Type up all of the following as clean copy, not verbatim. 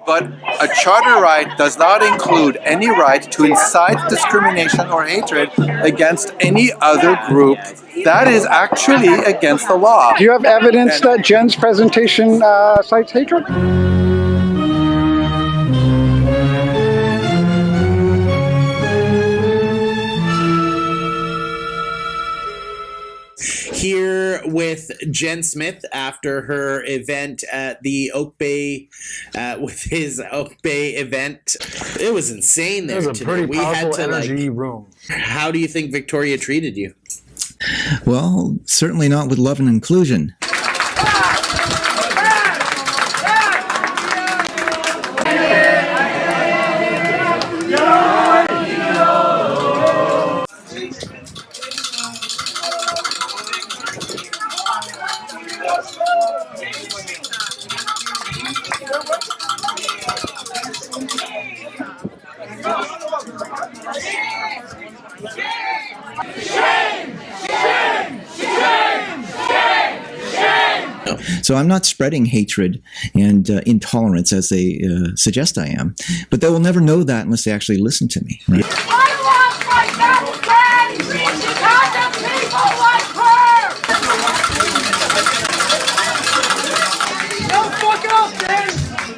But a charter right does not include any right to incite discrimination or hatred against any other group. That is actually against the law. Do you have evidence that Jenn's presentation cites hatred? Here with Jenn Smith after her event at the Oak Bay, with his Oak Bay event. It was insane there. It was a pretty powerful energy room. How do you think Victoria treated you? Well, certainly not with love and inclusion. So I'm not spreading hatred and intolerance as they suggest I am, but they will never know that unless they actually listen to me. Right? I want my best friend because of people like her! Don't fuck up, man!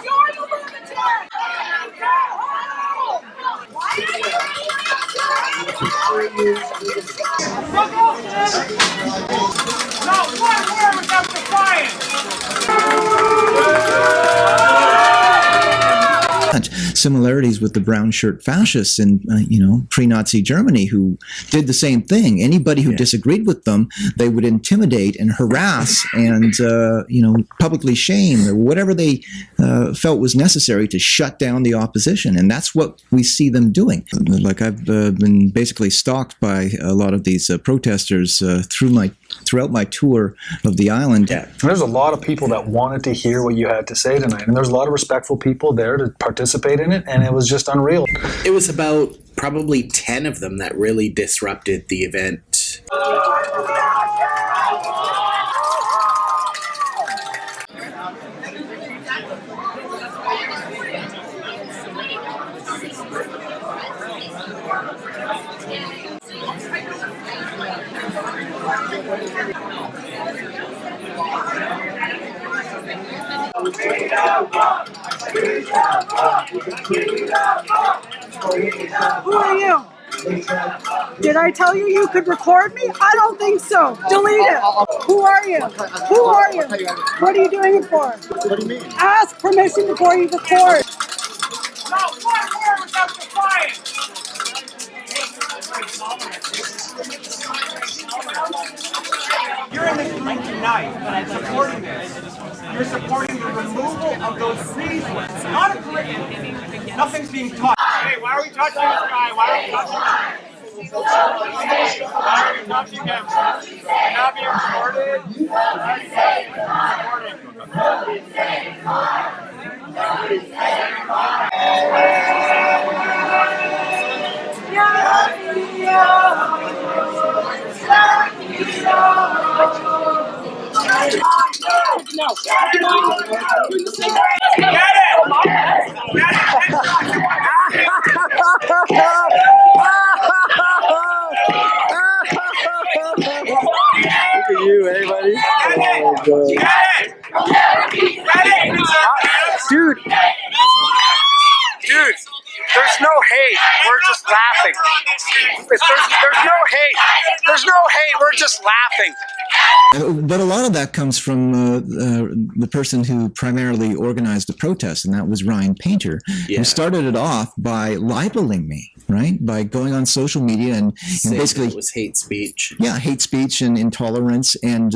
You're the lunatic! Fuck off, man! Not one word without defiance! Similarities with the brown shirt fascists in pre-Nazi Germany, who did the same thing. Anybody who disagreed with them, they would intimidate and harass and publicly shame or whatever they felt was necessary to shut down the opposition. And that's what we see them doing. Like I've been basically stalked by a lot of these protesters throughout my tour of the island. Yeah. And there's a lot of people that wanted to hear what you had to say tonight, and there's a lot of respectful people there to participate in it, and it was just unreal. It was about probably 10 of them that really disrupted the event. Who are you? Did I tell you you could record me? I don't think so. Delete it. Who are you? Who are you? What are you doing it for? What do you mean? Ask permission before you record. Not one word without defiance! You're in this link tonight, supporting this. You're supporting the removal of those treaties. Not a curriculum. Nothing's being taught. Hey, why are we touching this guy? Why are we touching him? Why are we touching him? You're not being recorded. Look at you, hey, buddy. Dude, there's no hate. We're just laughing. There's no hate. There's no hate. We're just laughing. But a lot of that comes from the person who primarily organized the protest, and that was Ryan Painter, who started it off by libeling me, right? By going on social media and basically... It was hate speech. Yeah, hate speech and intolerance and,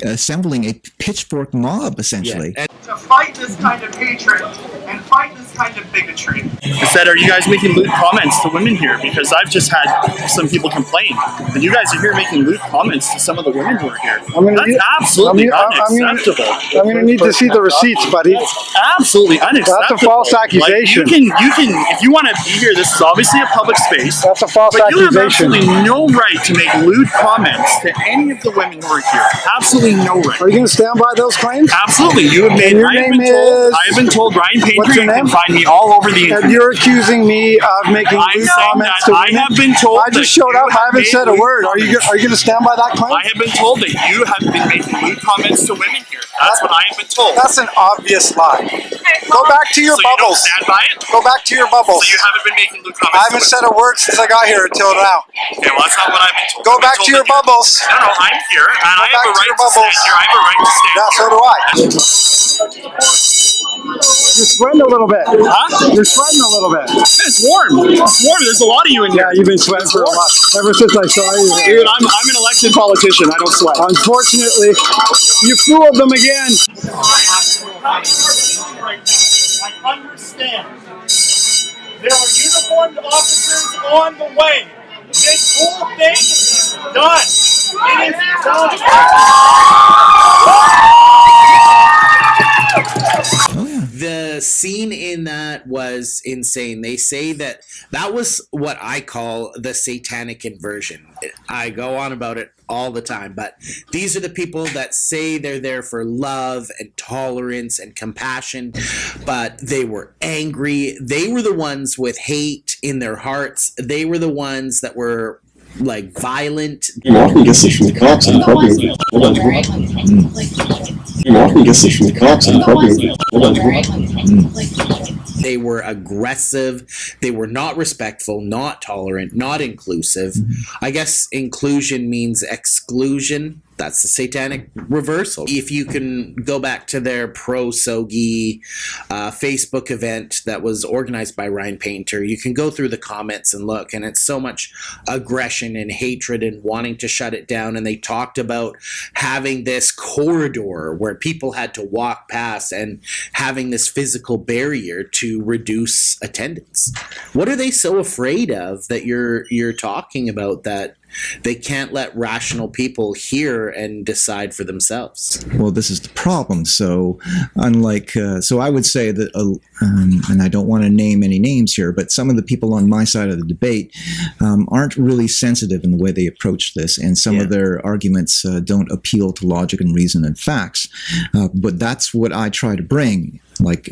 assembling a pitchfork mob, essentially. To fight this kind of hatred and fight this kind of bigotry. Instead, are you guys making lewd comments to women here? Because I've just had some people complain that you guys are here making lewd comments to some of the women who are here. That's absolutely unacceptable. I'm going to need to see the receipts, buddy. It's absolutely unacceptable. That's a false accusation. Like, you can, if you want to be here this is obviously a public space. That's a false but you have accusation. absolutely no right to make lewd comments to any of the women who are here. Absolutely no right. Are you going to stand by those claims? Absolutely. You have made. And your I name is. have been told Ryan Painter. What's your You name? can find me all over the internet. And you're accusing me of making I'm lewd saying comments that to I women? have been told. I just showed up. I haven't said a word. Are you going to stand by that claim? I have been told that you have been making lewd comments to women here. That's what I have been told. That's an obvious lie. Go back to your So you don't bubbles. stand by it? Go back to your bubbles. So you haven't been making lewd comments. I haven't said a word since I got here until now. Okay, well that's not what I've been told. Go back to your bubbles. No, I'm here, and I have a right to stand here. I have a right to stand Yeah, here. so do I. You're sweating a little bit. Huh? You're sweating a little bit. It's warm. It's warm. There's a lot of you in here. Yeah, you've been sweating for a while. Ever since I saw you. Dude, I'm an elected politician. I don't sweat. Unfortunately, you fooled them again. I understand. There are uniformed officers on the way. This whole thing is done. It is done. The scene in that was insane. They say that was what I call the satanic inversion. I go on about it all the time, but these are the people that say they're there for love and tolerance and compassion, but they were angry. They were the ones with hate in their hearts. They were the ones that were like violent. You often get this from the cops and public. You often get this from the cops and public. They were aggressive. They were not respectful, not tolerant, not inclusive. I guess inclusion means exclusion. That's the satanic reversal. If you can go back to their pro-SOGI Facebook event that was organized by Ryan Painter, you can go through the comments and look, and it's so much aggression and hatred and wanting to shut it down. And they talked about having this corridor where people had to walk past and having this physical barrier to reduce attendance. What are they so afraid of that you're talking about that they can't let rational people hear and decide for themselves? Well, this is the problem. So, unlike, so I would say that, and I don't want to name any names here, but some of the people on my side of the debate aren't really sensitive in the way they approach this, and some of their arguments don't appeal to logic and reason and facts. But that's what I try to bring, like,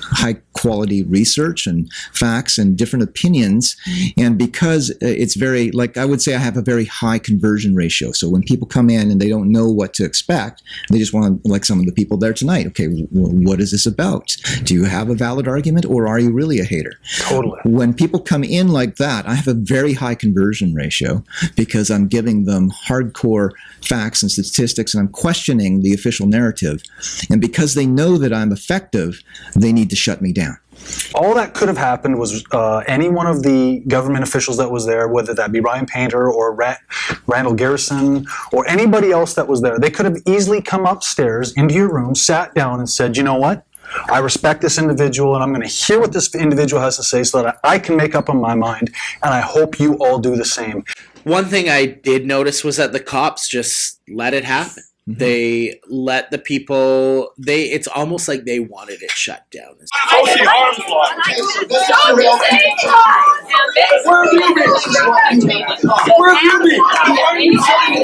high quality research and facts and different opinions. And because it's very, like, I would say I have a very high conversion ratio. So when people come in and they don't know what to expect, they just want to, like some of the people there tonight, okay, what is this about? Do you have a valid argument, or are you really a hater? Totally. When people come in like that, I have a very high conversion ratio because I'm giving them hardcore facts and statistics, and I'm questioning the official narrative. And because they know that I'm effective, they need to shut me down. All that could have happened was any one of the government officials that was there, whether that be Ryan Painter or Randall Garrison or anybody else that was there, they could have easily come upstairs into your room, sat down and said, you know what? I respect this individual and I'm going to hear what this individual has to say so that I can make up in my mind, and I hope you all do the same. One thing I did notice was that the cops just let it happen. They let the people, it's almost like they wanted it shut down. Where have you been? Where have you been? Why are you shutting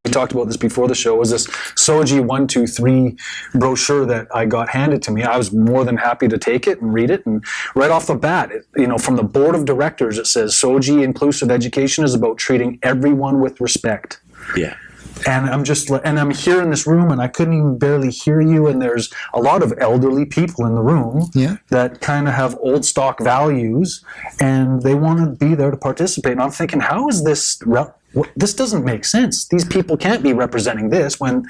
We talked about this before the show, was this SOGI 1, 2, 3 brochure that I got handed to me. I was more than happy to take it and read it. And right off the bat, from the board of directors, it says SOGI inclusive education is about treating everyone with respect. Yeah. And I'm here in this room and I couldn't even barely hear you. And there's a lot of elderly people in the room that kind of have old stock values and they want to be there to participate. And I'm thinking, how is this? This doesn't make sense. These people can't be representing this when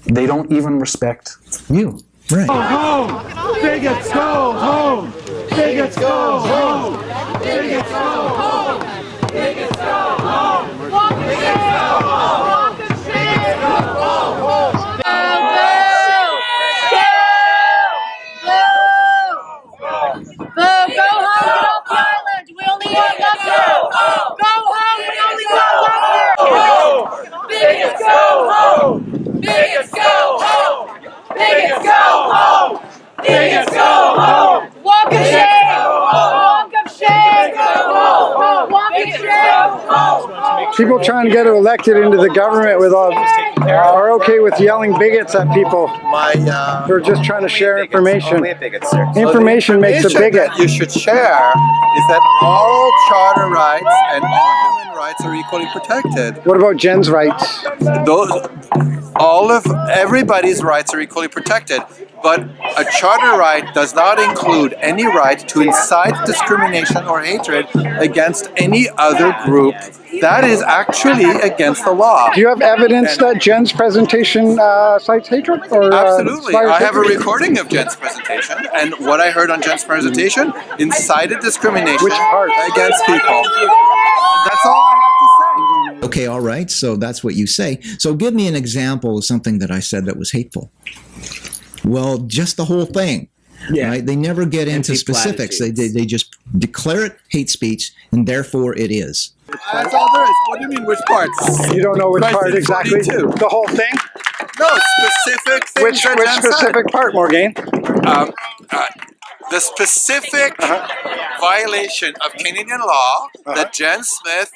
they don't even respect you. Right. Go home! Bigots, go home! Bigots, go home! Bigots, go home! Bigots, go home! Bigots, go home! Bigots, go home! Boo! Go home, get off the island! We only want love here! Go home, we only want love here! People trying to get elected into the government with all are okay with yelling bigots at people. Who are just trying to share information. Information makes a bigot. That you should share is that all charter rights and all human rights are equally protected. What about Jenn's rights? Everybody's rights are equally protected, but a charter right does not include any right to incite discrimination or hatred against any other group. That is actually against the law. Do you have evidence that Jenn's presentation cites hatred? Or, absolutely. I have a recording of Jenn's presentation, and what I heard on Jenn's presentation incited discrimination against people. That's all I have to say. Okay, all right, so that's what you say. So give me an example of something that I said that was hateful. Well, just the whole thing. Yeah. Right? They never get into specifics. They just declare it hate speech, and therefore it is. That's all there is. What do you mean, which parts? You don't know which part exactly? The whole thing? No, specific things. Which specific part, Morgan? The specific violation of Canadian law that Jenn Smith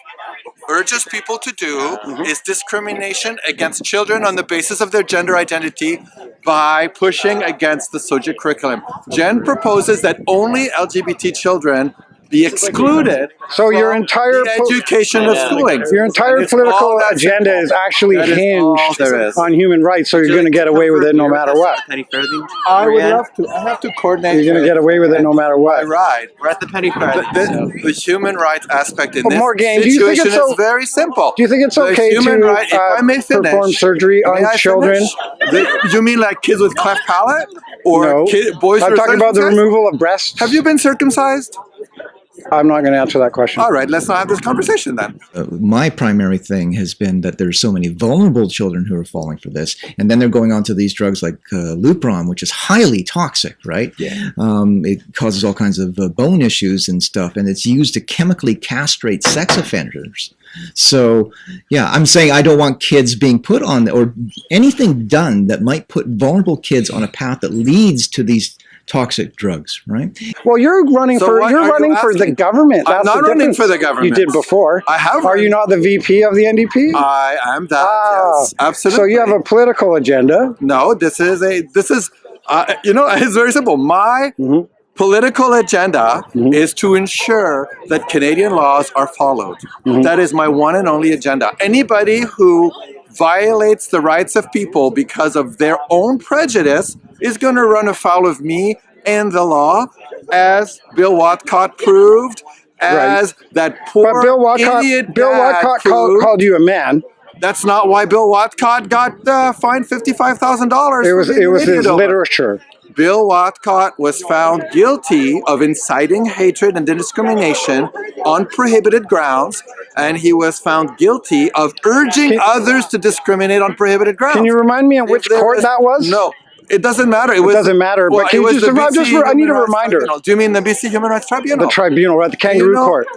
urges people to do is discrimination against children on the basis of their gender identity by pushing against the SOGI curriculum. Jenn proposes that only LGBT children be excluded. So your entire education of schooling. Your entire political agenda is actually hinged on human rights. So you're going to get away with it no matter what. I would love to. I have to coordinate. You're going to get away with it no matter what. Right. We're at the penny farthing. The human rights aspect in this Morgan, situation is very simple. Do you think it's okay to perform surgery on children? You mean like kids with cleft palate, or no? Boys? I'm talking about the removal of breasts. Have you been circumcised? I'm not going to answer that question. All right, let's not have this conversation then. My primary thing has been that there's so many vulnerable children who are falling for this, and then they're going on to these drugs like Lupron, which is highly toxic, right? Yeah. It causes all kinds of bone issues and stuff, and it's used to chemically castrate sex offenders. So, yeah, I'm saying I don't want kids being put on, or anything done that might put vulnerable kids on a path that leads to these toxic drugs, right? Well, you're running for the government. I'm not running for the government. You did before. I have. Are you not the VP of the NDP? I am that. Yes, absolutely. So you have a political agenda. No, this is it's very simple. My political agenda is to ensure that Canadian laws are followed. That is my one and only agenda. Anybody who violates the rights of people because of their own prejudice is going to run afoul of me and the law, as Bill Watcott proved, as that poor but Bill Watcott called you a man. That's not why Bill Watcott got fined $55,000. It was his literature. Bill Watcott was found guilty of inciting hatred and discrimination on prohibited grounds, and he was found guilty of urging others to discriminate on prohibited grounds. Can you remind me on which court that was? No. It doesn't matter. It doesn't matter. But can you I need a reminder. Tribunal. Do you mean the BC Human Rights Tribunal? The tribunal, right? The kangaroo court.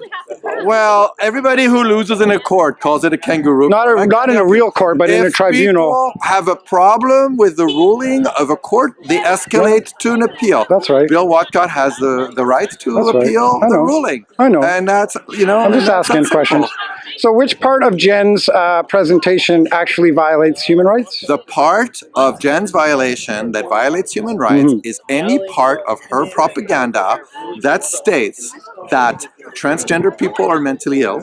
Well, everybody who loses in a court calls it a kangaroo court. Not in a real court, but in a tribunal. If people have a problem with the ruling of a court, they escalate to an appeal. That's right. Bill Watcott has the right to appeal the ruling. I know. And that's, I'm just asking questions. So which part of Jenn's presentation actually violates human rights? The part of Jenn's violation that violates human rights is any part of her propaganda that states that transgender people are mentally ill,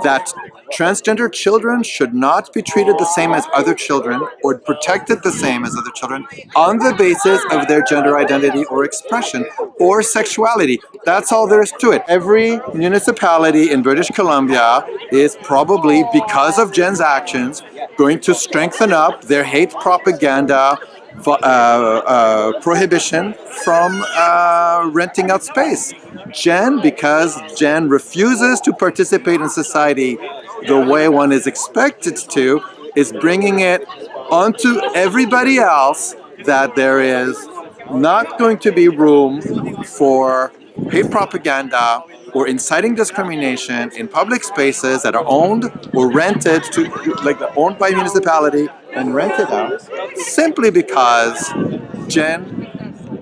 that transgender children should not be treated the same as other children or protected the same as other children on the basis of their gender identity or expression or sexuality. That's all there is to it. Every municipality in British Columbia is probably, because of Jenn's actions, going to strengthen up their hate propaganda prohibition from renting out space. Jenn, because Jenn refuses to participate in society the way one is expected to, is bringing it onto everybody else that there is not going to be room for hate propaganda or inciting discrimination in public spaces that are owned or rented to, like owned by a municipality and rented out, simply because Jenn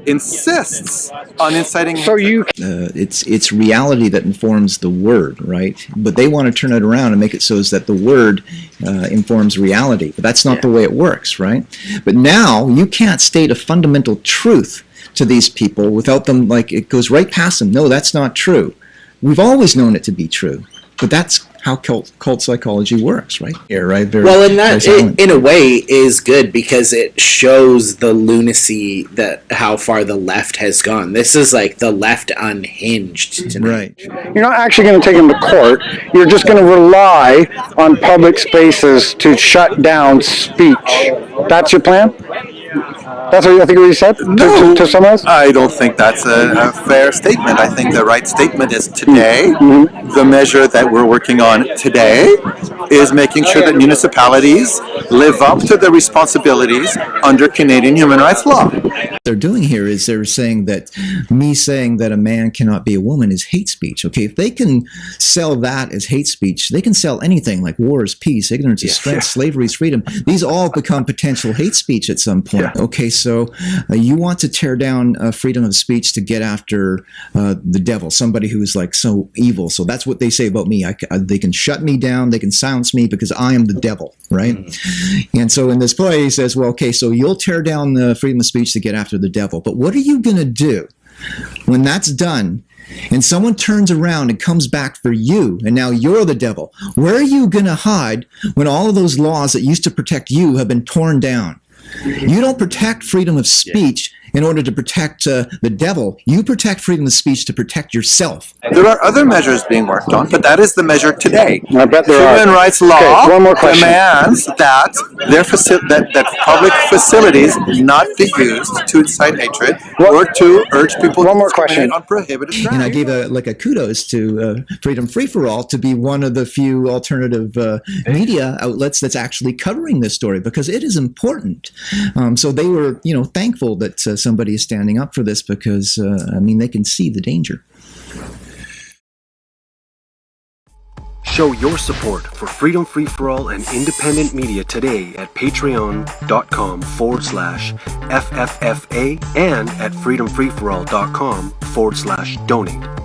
insists on inciting. So you it's reality that informs the word, right? But they want to turn it around and make it so that the word informs reality. But that's not the way it works, right? But now you can't state a fundamental truth to these people without them, like, it goes right past them. No, that's not true. We've always known it to be true. But that's how cult psychology works, right? Here, right? Well, and that, in a way, is good because it shows the lunacy that how far the left has gone. This is like the left unhinged tonight. Right. You're not actually going to take them to court. You're just going to rely on public spaces to shut down speech. That's your plan? That's what I think what you said? No, to summarize? I don't think that's a fair statement. I think the right statement is today, the measure that we're working on today is making sure that municipalities live up to their responsibilities under Canadian human rights law. What they're doing here is they're saying that me saying that a man cannot be a woman is hate speech. Okay, if they can sell that as hate speech, they can sell anything like war is peace, ignorance is strength, slavery is freedom. These all become potential hate speech at some point. Okay, so you want to tear down freedom of speech to get after the devil, somebody who is like so evil. So that's what they say about me. They can shut me down, they can silence me because I am the devil, right? And so in this play he says, well, okay, so you'll tear down the freedom of speech to get after the devil, but what are you going to do when that's done and someone turns around and comes back for you and now you're the devil? Where are you going to hide when all of those laws that used to protect you have been torn down? You don't protect freedom of speech in order to protect the devil. You protect freedom of speech to protect yourself. There are other measures being worked on, but that is the measure today. I bet there are. Human rights law one more question. demands that that public facilities not be used to incite hatred or to urge people One to more question. on prohibited And I gave a kudos to Freedom Free for All to be one of the few alternative media outlets that's actually covering this story because it is important. So they were, thankful that somebody is standing up for this because, they can see the danger. Show your support for Freedom Free for All and independent media today at patreon.com/FFFA and at freedomfreeforall.com/donate.